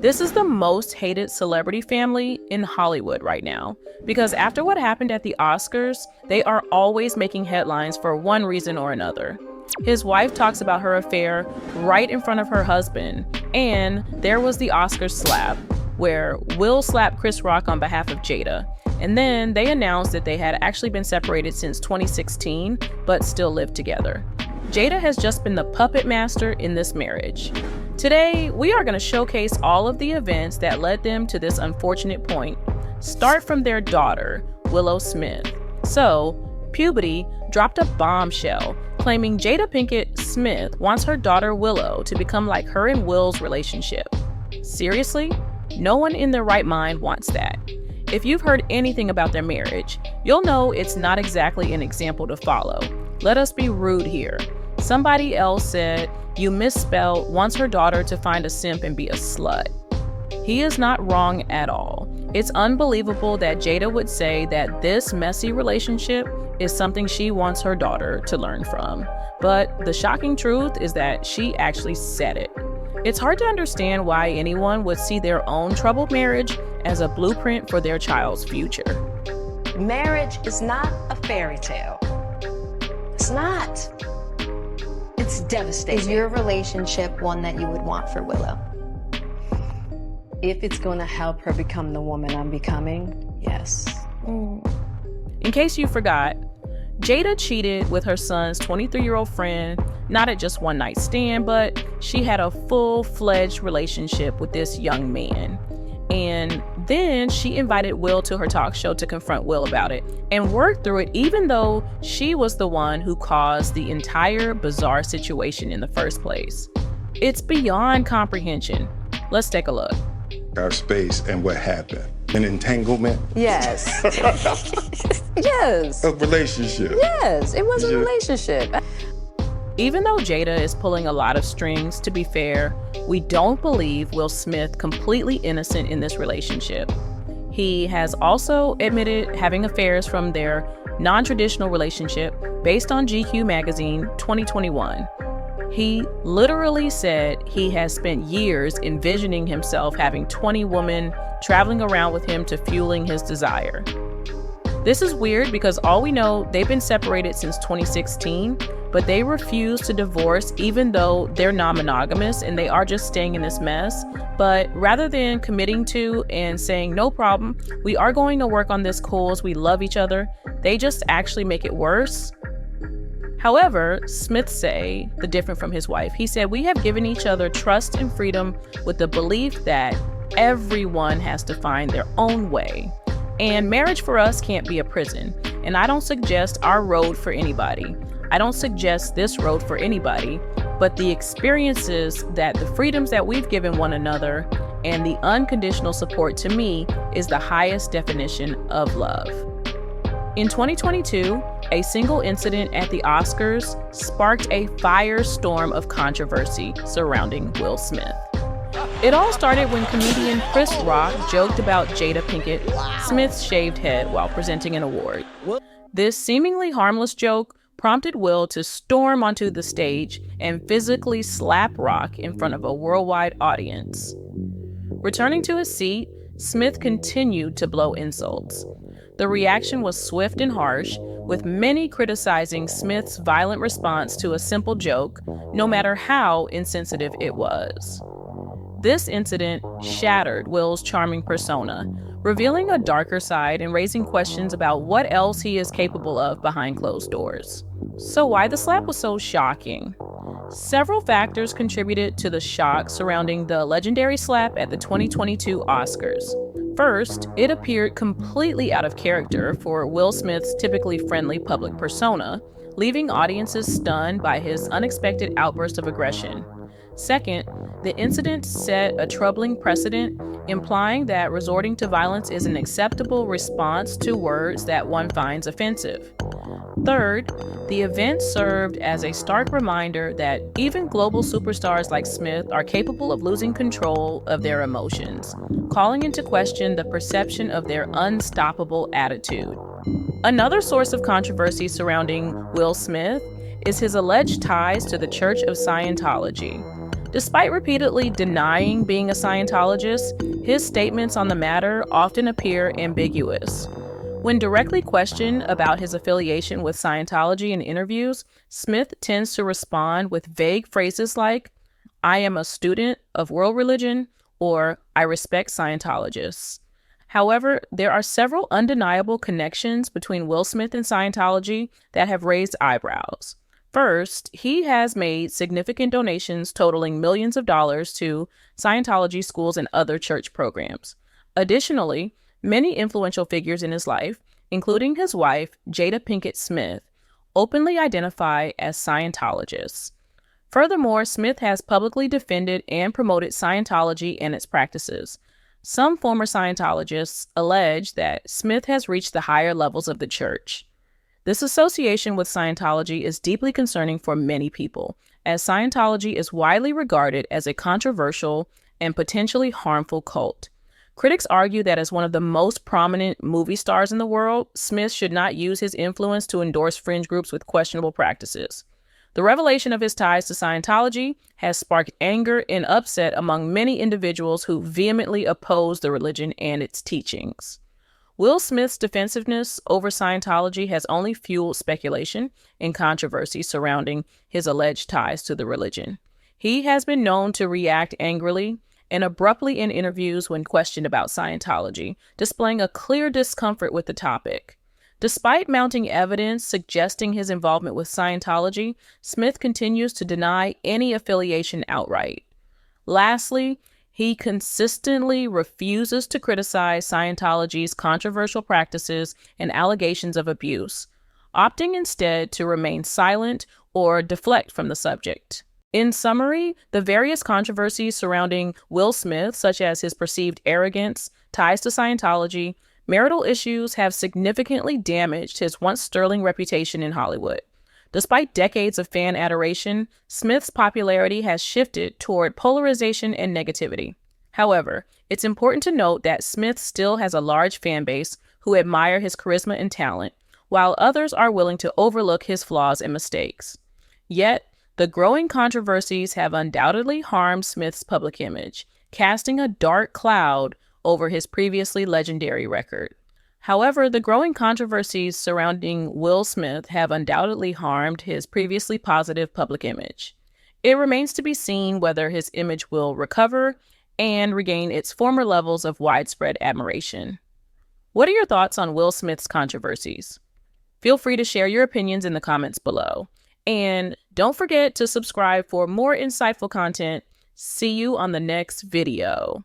This is the most hated celebrity family in Hollywood right now, because after what happened at the Oscars, they are always making headlines for one reason or another. His wife talks about her affair right in front of her husband, and there was the Oscars slap, where Will slapped Chris Rock on behalf of Jada, and then they announced that they had actually been separated since 2016, but still lived together. Jada has just been the puppet master in this marriage. Today, we are going to showcase all of the events that led them to this unfortunate point. Start from their daughter, Willow Smith. So, Puberty dropped a bombshell, claiming Jada Pinkett Smith wants her daughter Willow to become like her and Will's relationship. Seriously? No one in their right mind wants that. If you've heard anything about their marriage, you'll know it's not exactly an example to follow. Let us be rude here. Somebody else said, "You misspelled wants her daughter to find a simp and be a slut." He is not wrong at all. It's unbelievable that Jada would say that this messy relationship is something she wants her daughter to learn from. But the shocking truth is that she actually said it. It's hard to understand why anyone would see their own troubled marriage as a blueprint for their child's future. Marriage is not a fairy tale. It's not. It's devastating. Is your relationship one that you would want for Willow? If it's going to help her become the woman I'm becoming, yes. In case you forgot, Jada cheated with her son's 23-year-old friend, not at just one night stand, but she had a full-fledged relationship with this young man. And then she invited Will to her talk show to confront Will about it and work through it, even though she was the one who caused the entire bizarre situation in the first place. It's beyond comprehension. Let's take a look. Our space and what happened. An entanglement? Yes. Yes. A relationship? Yes, it was a Yeah. relationship. Even though Jada is pulling a lot of strings, to be fair, we don't believe Will Smith completely innocent in this relationship. He has also admitted having affairs from their non-traditional relationship based on GQ magazine 2021. He literally said he has spent years envisioning himself having 20 women traveling around with him to fueling his desire. This is weird because all we know, they've been separated since 2016, but they refuse to divorce even though they're non-monogamous and they are just staying in this mess. But rather than committing to and saying, no problem, we are going to work on this cause, we love each other, they just actually make it worse. However, Smith say the different from his wife. He said, "We have given each other trust and freedom with the belief that everyone has to find their own way. And marriage for us can't be a prison. And I don't suggest our road for anybody. I don't suggest this road for anybody, but the experiences that the freedoms that we've given one another and the unconditional support to me is the highest definition of love." In 2022, a single incident at the Oscars sparked a firestorm of controversy surrounding Will Smith. It all started when comedian Chris Rock joked about Jada Pinkett Smith's shaved head while presenting an award. This seemingly harmless joke prompted Will to storm onto the stage and physically slap Rock in front of a worldwide audience. Returning to his seat, Smith continued to blow insults. The reaction was swift and harsh, with many criticizing Smith's violent response to a simple joke, no matter how insensitive it was. This incident shattered Will's charming persona, revealing a darker side and raising questions about what else he is capable of behind closed doors. So why the slap was so shocking? Several factors contributed to the shock surrounding the legendary slap at the 2022 Oscars. First, it appeared completely out of character for Will Smith's typically friendly public persona, leaving audiences stunned by his unexpected outburst of aggression. Second, the incident set a troubling precedent, implying that resorting to violence is an acceptable response to words that one finds offensive. Third, the event served as a stark reminder that even global superstars like Smith are capable of losing control of their emotions, calling into question the perception of their unstoppable attitude. Another source of controversy surrounding Will Smith is his alleged ties to the Church of Scientology. Despite repeatedly denying being a Scientologist, his statements on the matter often appear ambiguous. When directly questioned about his affiliation with Scientology in interviews, Smith tends to respond with vague phrases like, "I am a student of world religion," or "I respect Scientologists." However, there are several undeniable connections between Will Smith and Scientology that have raised eyebrows. First, he has made significant donations totaling millions of dollars to Scientology schools and other church programs. Additionally, many influential figures in his life, including his wife, Jada Pinkett Smith, openly identify as Scientologists. Furthermore, Smith has publicly defended and promoted Scientology and its practices. Some former Scientologists allege that Smith has reached the higher levels of the church. This association with Scientology is deeply concerning for many people, as Scientology is widely regarded as a controversial and potentially harmful cult. Critics argue that as one of the most prominent movie stars in the world, Smith should not use his influence to endorse fringe groups with questionable practices. The revelation of his ties to Scientology has sparked anger and upset among many individuals who vehemently oppose the religion and its teachings. Will Smith's defensiveness over Scientology has only fueled speculation and controversy surrounding his alleged ties to the religion. He has been known to react angrily and abruptly in interviews when questioned about Scientology, displaying a clear discomfort with the topic. Despite mounting evidence suggesting his involvement with Scientology, Smith continues to deny any affiliation outright. Lastly, he consistently refuses to criticize Scientology's controversial practices and allegations of abuse, opting instead to remain silent or deflect from the subject. In summary, the various controversies surrounding Will Smith, such as his perceived arrogance, ties to Scientology, marital issues, have significantly damaged his once sterling reputation in Hollywood. Despite decades of fan adoration, Smith's popularity has shifted toward polarization and negativity. However, it's important to note that Smith still has a large fan base who admire his charisma and talent, while others are willing to overlook his flaws and mistakes. Yet, the growing controversies have undoubtedly harmed Smith's public image, casting a dark cloud over his previously legendary record. However, the growing controversies surrounding Will Smith have undoubtedly harmed his previously positive public image. It remains to be seen whether his image will recover and regain its former levels of widespread admiration. What are your thoughts on Will Smith's controversies? Feel free to share your opinions in the comments below. And don't forget to subscribe for more insightful content. See you on the next video.